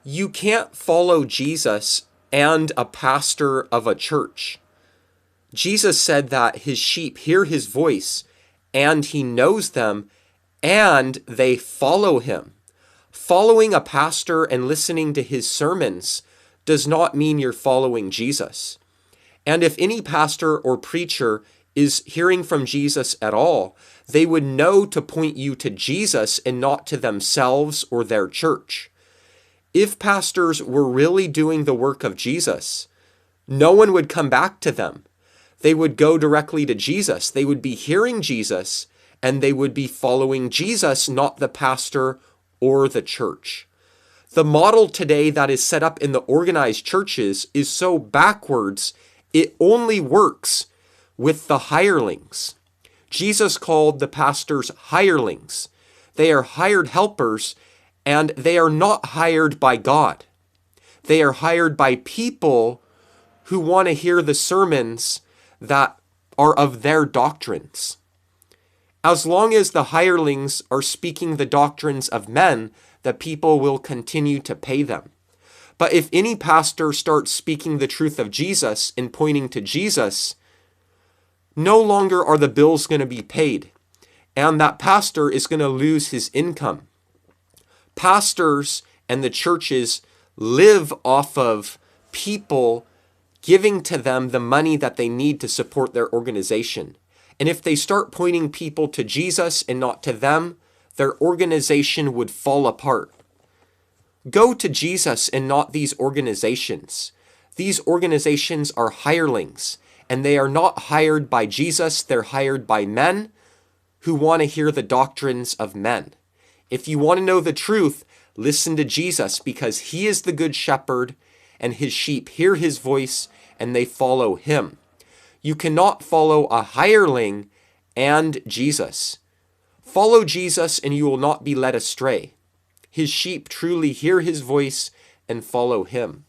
You can't follow Jesus and a pastor of a church. Jesus said that his sheep hear his voice and he knows them and they follow him. Following a pastor and listening to his sermons does not mean you're following Jesus. And if any pastor or preacher is hearing from Jesus at all, they would know to point you to Jesus and not to themselves or their church. If pastors were really doing the work of Jesus, no one would come back to them. They would go directly to Jesus. They would be hearing Jesus, and they would be following Jesus, not the pastor or the church. The model today that is set up in the organized churches is so backwards, it only works with the hirelings. Jesus called the pastors hirelings. They are hired helpers, and they are not hired by God. They are hired by people who want to hear the sermons that are of their doctrines. As long as the hirelings are speaking the doctrines of men, the people will continue to pay them. But if any pastor starts speaking the truth of Jesus and pointing to Jesus, no longer are the bills going to be paid, and that pastor is going to lose his income. Pastors and the churches live off of people giving to them the money that they need to support their organization. And if they start pointing people to Jesus and not to them, their organization would fall apart. Go to Jesus and not these organizations. These organizations are hirelings, and they are not hired by Jesus, they're hired by men who want to hear the doctrines of men. If you want to know the truth, listen to Jesus, because he is the good shepherd and his sheep hear his voice and they follow him. You cannot follow a hireling and Jesus. Follow Jesus and you will not be led astray. His sheep truly hear his voice and follow him.